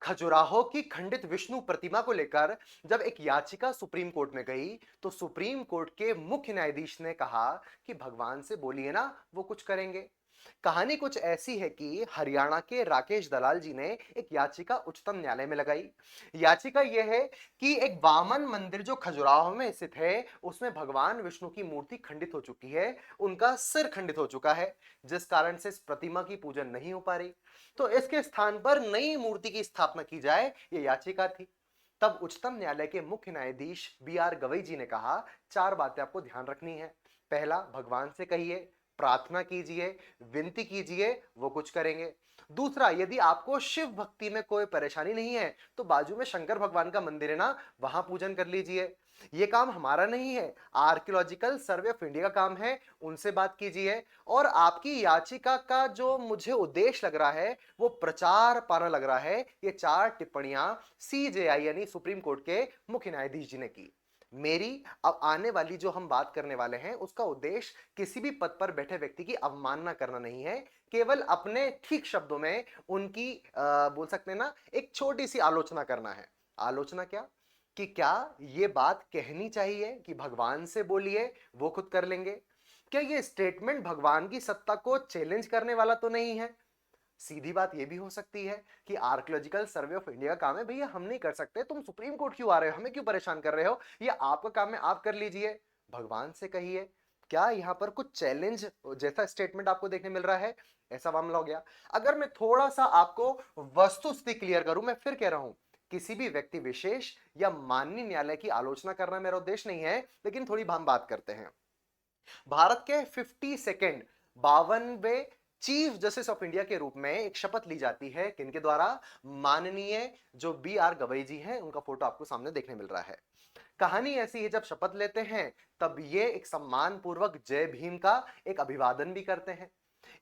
खजुराहो की खंडित विष्णु प्रतिमा को लेकर जब एक याचिका सुप्रीम कोर्ट में गई तो सुप्रीम कोर्ट के मुख्य न्यायाधीश ने कहा कि भगवान से बोलिए ना, वो कुछ करेंगे। कहानी कुछ ऐसी है कि हरियाणा के राकेश दलाल जी ने एक याचिका उच्चतम न्यायालय में लगाई। याचिका यह है कि एक वामन मंदिर जो खजुराहो में स्थित है, उसमें भगवान विष्णु की मूर्ति खंडित हो चुकी है, उनका सिर खंडित हो चुका है, जिस कारण से इस प्रतिमा की पूजन नहीं हो पा रही। तो इसके स्थान पर नई मूर्ति की स्थापना की जाए, ये याचिका थी। तब उच्चतम न्यायालय के मुख्य न्यायाधीश बी आर गवई जी ने कहा, चार बातें आपको ध्यान रखनी है। पहला, भगवान से कहिए, प्रार्थना कीजिए, विनती कीजिए, वो कुछ करेंगे। दूसरा, यदि आपको शिव भक्ति में कोई परेशानी नहीं है तो बाजू में शंकर भगवान का मंदिर है ना, वहां पूजन कर लीजिए। ये काम हमारा नहीं है, आर्कियोलॉजिकल सर्वे ऑफ इंडिया का काम है, उनसे बात कीजिए। और आपकी याचिका का जो मुझे उद्देश्य लग रहा है वो प्रचार पाना लग रहा है। ये चार टिप्पणियां सीजेआई यानी सुप्रीम कोर्ट के मुख्य न्यायाधीश जी ने की। मेरी अब आने वाली जो हम बात करने वाले हैं उसका उद्देश्य किसी भी पद पर बैठे व्यक्ति की अवमानना करना नहीं है, केवल अपने ठीक शब्दों में उनकी बोल सकते हैं ना, एक छोटी सी आलोचना करना है। आलोचना क्या? कि क्या ये बात कहनी चाहिए कि भगवान से बोलिए, वो खुद कर लेंगे? क्या ये स्टेटमेंट भगवान की सत्ता को चैलेंज करने वाला तो नहीं है? सीधी बात यह भी हो सकती है कि आर्कियोलॉजिकल सर्वे ऑफ इंडिया का काम है, भैया हम नहीं कर सकते, तुम सुप्रीम कोर्ट क्यों आ रहे हो, हमें क्यों परेशान कर रहे हो, ये आपका काम है, आप कर लीजिए। भगवान से कहिए। क्या यहां पर कुछ चैलेंज जैसा स्टेटमेंट आपको देखने मिल रहा है? ऐसा मामला हो गया। अगर मैं थोड़ा सा आपको वस्तुस्थिति क्लियर करूं, मैं फिर कह रहा हूं, किसी भी व्यक्ति विशेष या माननीय न्यायालय की आलोचना करना मेरा उद्देश्य नहीं है, लेकिन थोड़ी हम बात करते हैं। भारत के 52nd 52वें चीफ जस्टिस ऑफ इंडिया के रूप में एक शपथ ली जाती है, किनके द्वारा? माननीय जो बी आर गवई जी हैं, उनका फोटो आपको सामने देखने मिल रहा है। कहानी ऐसी है, जब शपथ लेते हैं तब ये एक सम्मान पूर्वक जय भीम का एक अभिवादन भी करते हैं।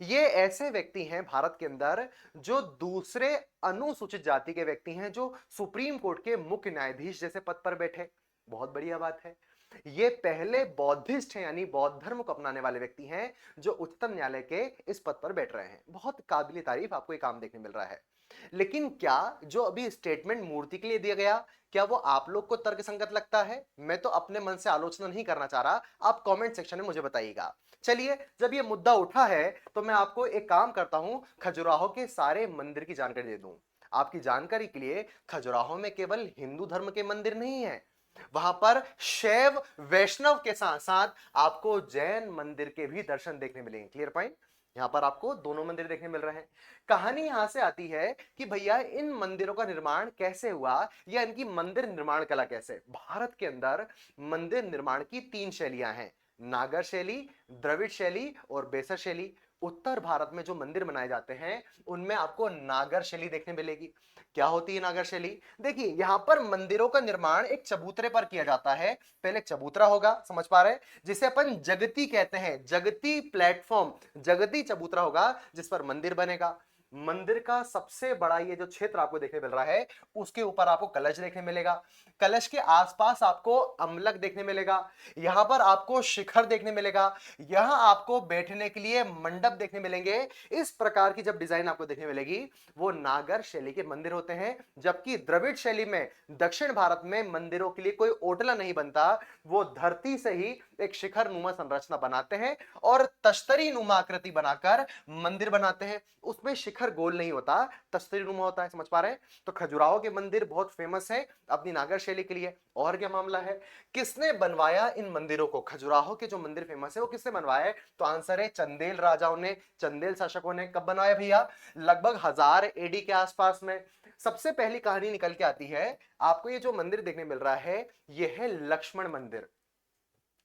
ये ऐसे व्यक्ति हैं भारत के अंदर जो दूसरे अनुसूचित जाति के व्यक्ति हैं, जो सुप्रीम कोर्ट के मुख्य न्यायाधीश जैसे पद पर बैठे। बहुत बढ़िया बात है। ये पहले बौद्धिस्ट हैं, यानी बौद्ध धर्म को अपनाने वाले व्यक्ति हैं जो उच्चतम न्यायालय के इस पद पर बैठ रहे हैं। बहुत काबिल तारीफ आपको ये काम देखने मिल रहा है। लेकिन क्या जो अभी स्टेटमेंट मूर्ति के लिए दिया गया, क्या वो आप लोग को तर्कसंगत लगता है? मैं तो अपने मन से आलोचना नहीं करना चाह रहा, आप कमेंट सेक्शन में मुझे बताइएगा। चलिए, जब ये मुद्दा उठा है तो मैं आपको एक काम करता हूं, खजुराहो के सारे मंदिर की जानकारी दे दूं। आपकी जानकारी के लिए, खजुराहो में केवल हिंदू धर्म के मंदिर नहीं है, वहां पर शैव वैष्णव के साथ साथ आपको जैन मंदिर के भी दर्शन देखने मिलेंगे। Clear point? यहां पर आपको दोनों मंदिर देखने मिल रहे हैं। कहानी यहां से आती है कि भैया इन मंदिरों का निर्माण कैसे हुआ, या इनकी मंदिर निर्माण कला कैसे। भारत के अंदर मंदिर निर्माण की तीन शैलियां हैं, नागर शैली, द्रविड़ शैली और बेसर शैली। उत्तर भारत में जो मंदिर बनाए जाते हैं उनमें आपको नागर शैली देखने मिलेगी। क्या होती है नागर शैली? देखिए, यहां पर मंदिरों का निर्माण एक चबूतरे पर किया जाता है। पहले एक चबूतरा होगा, समझ पा रहे हैं, जिसे अपन जगती कहते हैं, जगती प्लेटफॉर्म, जगती चबूतरा होगा जिस पर मंदिर बनेगा। मंदिर का सबसे बड़ा ये जो क्षेत्र आपको देखने मिल रहा है, उसके ऊपर आपको कलश देखने मिलेगा। कलश के आसपास आपको अम्लक देखने मिलेगा। यहां पर आपको शिखर देखने मिलेगा। यहां आपको बैठने के लिए मंडप देखने मिलेंगे। इस प्रकार की जब डिजाइन आपको देखने मिलेगी, वो नागर शैली के मंदिर होते हैं। जबकि द्रविड़ शैली में, दक्षिण भारत में मंदिरों के लिए कोई ओटला नहीं बनता, वो धरती से ही एक शिखर नुमा संरचना बनाते हैं और तश्तरी नुमा आकृति बनाकर मंदिर बनाते हैं। उसमें शिखर गोल नहीं होता, तश्तरी नुमा होता है। समझ पा रहे हैं? तो खजुराहो के मंदिर बहुत फेमस है अपनी नागर शैली के लिए। और क्या मामला है, किसने बनवाया इन मंदिरों को? खजुराहो के जो मंदिर फेमस है वो किसने बनवाया है? तो आंसर है चंदेल राजाओं ने, चंदेल शासकों ने। कब बनवाया भैया? लगभग 1000 एडी के आसपास में। सबसे पहली कहानी निकल के आती है, आपको ये जो मंदिर देखने मिल रहा है, ये है लक्ष्मण मंदिर।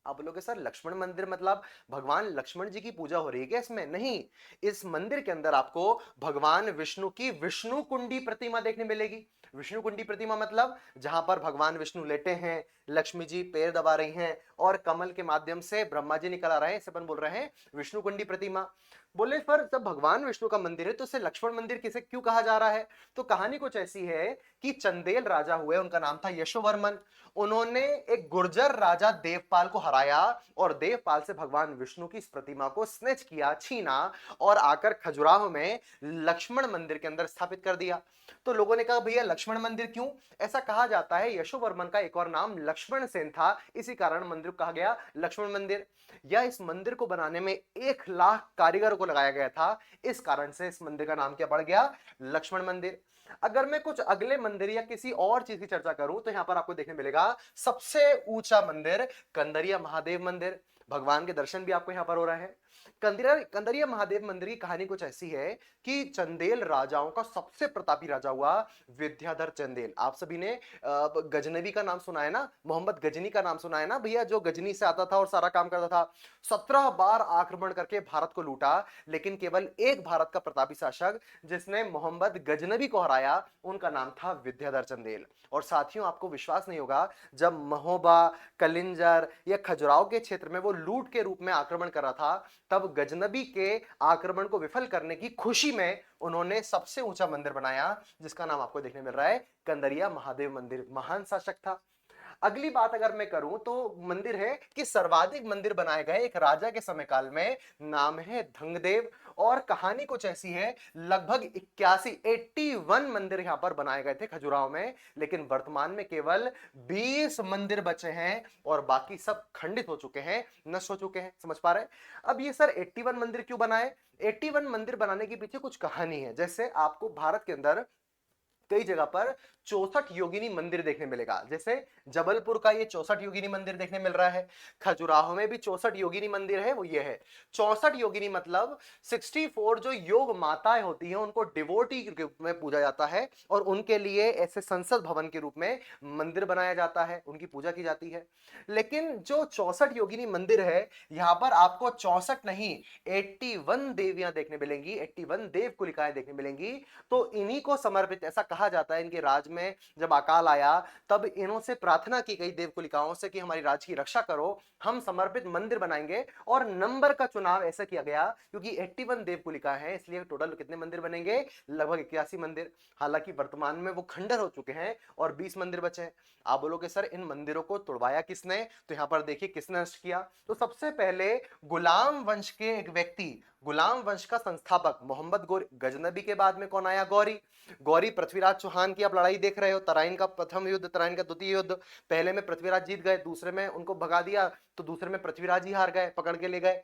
आप बोलोगे सर, लक्ष्मण मंदिर मतलब भगवान लक्ष्मण जी की पूजा हो रही है क्या इसमें? नहीं, इस मंदिर के अंदर आपको भगवान विष्णु की विष्णु कुंडी प्रतिमा देखने मिलेगी। विष्णु कुंडी प्रतिमा मतलब जहां पर भगवान विष्णु लेटे हैं, लक्ष्मी जी पैर दबा रही हैं और कमल के माध्यम से ब्रह्मा जी निकल आ रहे हैं, इसे अपन बोल रहे हैं विष्णु कुंडी प्रतिमा। बोले पर जब भगवान विष्णु का मंदिर है तो इसे लक्ष्मण मंदिर किसे क्यों कहा जा रहा है? तो कहानी कुछ ऐसी है कि चंदेल राजा हुए, उनका नाम था यशोवर्मन। उन्होंने एक गुर्जर राजा देवपाल को हराया और देवपाल से भगवान विष्णु की इस प्रतिमा को स्नेच किया, छीना और आकर खजुराहो में लक्ष्मण मंदिर के अंदर स्थापित कर दिया। तो लोगों ने कहा भैया लक्ष्मण मंदिर क्यों? ऐसा कहा जाता है यशोवर्मन का एक और नाम लक्ष्मण सेन था, इसी कारण मंदिर को कहा गया लक्ष्मण मंदिर। या इस मंदिर को बनाने में 1 लाख कारीगरों को लगाया गया था, इस कारण से इस मंदिर का नाम क्या पड़ गया? लक्ष्मण मंदिर। अगर मैं कुछ अगले मंदिर या किसी और चीज की चर्चा करूं तो यहां पर आपको देखने मिलेगा सबसे ऊंचा मंदिर कंदरिया महादेव मंदिर। भगवान के दर्शन भी आपको यहां पर हो रहे हैं। कंदरिया महादेव मंदिर की कहानी कुछ ऐसी है कि चंदेल राजाओं का सबसे प्रतापी राजा हुआ विद्याधर चंदेल। आप सभी ने गजनवी का नाम सुना है ना, मोहम्मद गजनी का नाम सुना है ना भैया, जो गजनी से आता था और सारा काम करता था। 17 बार आक्रमण करके भारत को लूटा, लेकिन केवल एक भारत का प्रतापी शासक जिसने मोहम्मद गजनवी को हराया, उनका नाम था विद्याधर चंदेल। और साथियों आपको विश्वास नहीं होगा, जब महोबा, कलिंजर या खजुराहो के क्षेत्र में वो लूट के रूप में आक्रमण कर रहा था, तब गजनबी के आक्रमण को विफल करने की खुशी में उन्होंने सबसे ऊंचा मंदिर बनाया, जिसका नाम आपको देखने मिल रहा है कंदरिया महादेव मंदिर। महान शासक था। अगली बात अगर मैं करूं तो मंदिर है कि सर्वाधिक मंदिर बनाए गए एक राजा के समय काल में, नाम है धंगदेव। और कहानी कुछ ऐसी है, लगभग 81 मंदिर यहां पर बनाए गए थे खजुराहो में, लेकिन वर्तमान में केवल 20 मंदिर बचे हैं और बाकी सब खंडित हो चुके हैं, नष्ट हो चुके हैं। समझ पा रहे हैं? अब ये सर 81 मंदिर क्यों बनाए? 81 मंदिर बनाने के पीछे कुछ कहानी है। जैसे आपको भारत के अंदर कई जगह पर 64 योगिनी मंदिर देखने मिलेगा। जैसे जबलपुर का ये 64 योगिनी मंदिर देखने मिल रहा है, खजुराहो में भी 64 योगिनी मंदिर है, वो ये है 64 योगिनी, मतलब 64 जो योग माताएं होती हैं उनको डिवोटी के रूप में पूजा जाता है और उनके लिए ऐसे संसद भवन के रूप में मंदिर बनाया जाता है, उनकी पूजा की जाती है। लेकिन जो 64 योगिनी मंदिर है, यहां पर आपको 64 नहीं 81 देवियां देखने मिलेंगी, 81 देव कुलिकाएं देखने मिलेंगी। तो इन्हीं को समर्पित, ऐसा कहा जाता है, इनके राज में जब अकाल आया तब इन्हों से प्रार्थना की गई देवकुलिकाओं से कि हमारी राज्य की रक्षा करो, हम समर्पित मंदिर बनाएंगे। और नंबर का चुनाव ऐसा किया गया क्योंकि 81 देवकुलिका है, इसलिए टोटल कितने मंदिर बनेंगे? लगभग 81 मंदिर। हालांकि वर्तमान में वो खंडर हो चुके हैं और 20 मंदिर बचे हैं। आप बोलोगे सर इन मंदिरों को तुड़वाया किसने? तो यहां पर देखिए किसने नष्ट किया। तो सबसे पहले गुलाम वंश के एक व्यक्ति, गुलाम वंश का संस्थापक मोहम्मद गजनबी के बाद में कौन आया? गौरी। गौरी पृथ्वीराज चौहान की आप लड़ाई देख रहे हो, तराइन का प्रथम युद्ध, तराइन का द्वितीय युद्ध। पहले में पृथ्वीराज जीत गए, दूसरे में उनको भगा दिया, तो दूसरे में पृथ्वीराज ही हार गए, पकड़ के ले गए।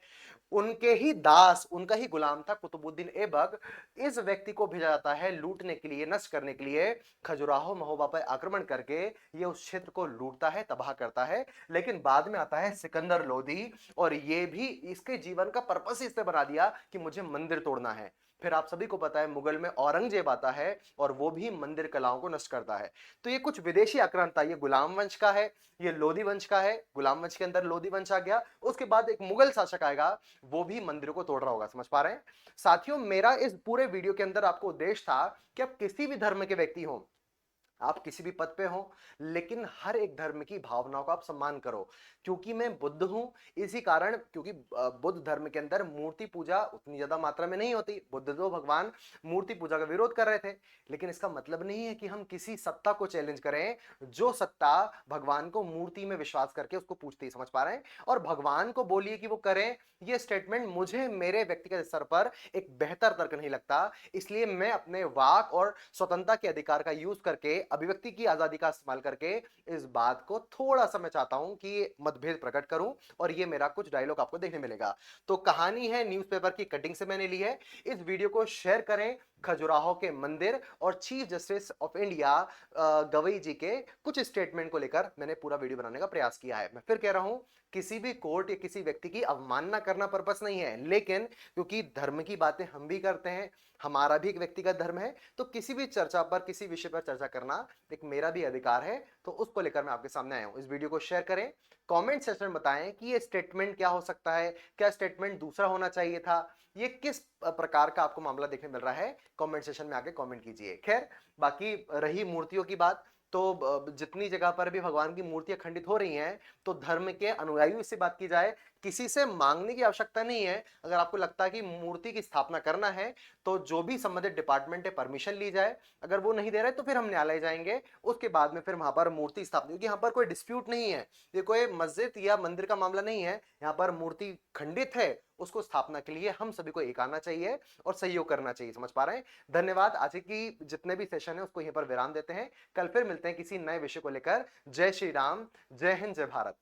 उनके ही दास, उनका ही गुलाम था कुतुबुद्दीन ऐबक। इस व्यक्ति को भेजा जाता है लूटने के लिए, नष्ट करने के लिए। खजुराहो महोबा पर आक्रमण करके ये उस क्षेत्र को लूटता है, तबाह करता है। लेकिन बाद में आता है सिकंदर लोदी और ये भी इसके जीवन का पर्पस ही इसने बना दिया कि मुझे मंदिर तोड़ना है। फिर आप सभी को पता है मुगल में औरंगजेब आता है और वो भी मंदिर कलाओं को नष्ट करता है। तो ये कुछ विदेशी आक्रांत था, ये गुलाम वंश का है, ये लोधी वंश का है। गुलाम वंश के अंदर लोधी वंश आ गया, उसके बाद एक मुगल शासक आएगा, वो भी मंदिरों को तोड़ रहा होगा। समझ पा रहे हैं साथियों? मेरा इस पूरे वीडियो के अंदर आपको उद्देश्य था कि आप किसी भी धर्म के व्यक्ति हो, आप किसी भी पद पे हो, लेकिन हर एक धर्म की भावनाओं का आप सम्मान करो। क्योंकि मैं बुद्ध हूं, इसी कारण, क्योंकि बुद्ध धर्म के अंदर मूर्ति पूजा उतनी ज्यादा मात्रा में नहीं होती। बुद्ध तो भगवान मूर्ति पूजा का विरोध कर रहे थे, लेकिन इसका मतलब नहीं है कि हम किसी सत्ता को चैलेंज करें जो सत्ता भगवान को मूर्ति में विश्वास करके उसको पूछती है। समझ पा रहे हैं? और भगवान को बोलिए कि वो करें, ये स्टेटमेंट मुझे मेरे व्यक्तिगत स्तर पर एक बेहतर तर्क नहीं लगता। इसलिए मैं अपने वाक और स्वतंत्रता के अधिकार का यूज करके, अभिव्यक्ति की आजादी का इस्तेमाल करके इस बात को थोड़ा सा मैं चाहता हूं कि मतभेद प्रकट करूं और ये मेरा कुछ डायलॉग आपको देखने मिलेगा। तो कहानी है न्यूज़पेपर की कटिंग से मैंने ली है। इस वीडियो को शेयर करें। खजुराहो के मंदिर और chief justice of India Gavai ji के कुछ स्टेटमेंट को लेकर मैंने पूरा वीडियो बनाने का प्रयास किया है। मैं फिर कह रहा हूं, किसी भी कोर्ट या किसी व्यक्ति की अवमानना करना पर्पस नहीं है, लेकिन क्योंकि धर्म की बातें हम भी करते हैं, हमारा भी एक व्यक्तिगत धर्म है, तो किसी भी चर्चा पर, किसी विषय पर चर्चा करना एक मेरा भी अधिकार है। तो उसको लेकर मैं आपके सामने आया हूं। इस वीडियो को शेयर करें, कमेंट सेक्शन में बताएं कि ये स्टेटमेंट क्या हो सकता है, क्या स्टेटमेंट दूसरा होना चाहिए था, ये किस प्रकार का आपको मामला देखने मिल रहा है, कमेंट सेक्शन में आके कमेंट कीजिए। खैर, बाकी रही मूर्तियों की बात, तो जितनी जगह पर भी भगवान की मूर्तियां खंडित हो रही हैं, तो धर्म के अनुयायियों से बात की जाए किसी से मांगने की आवश्यकता नहीं है। अगर आपको लगता है कि मूर्ति की स्थापना करना है तो जो भी संबंधित डिपार्टमेंट है परमिशन ली जाए। अगर वो नहीं दे रहे तो फिर हम न्यायालय जाएंगे, उसके बाद में फिर वहां पर मूर्ति स्थापना, क्योंकि यहाँ पर कोई डिस्प्यूट नहीं है, ये कोई मस्जिद या मंदिर का मामला नहीं है। यहाँ पर मूर्ति खंडित है, उसको स्थापना के लिए हम सभी को एक आना चाहिए और सहयोग करना चाहिए। समझ पा रहे हैं? धन्यवाद। आज की जितने भी सेशन है उसको यहीं पर विराम देते हैं। कल फिर मिलते हैं किसी नए विषय को लेकर। जय श्री राम, जय हिंद, जय भारत।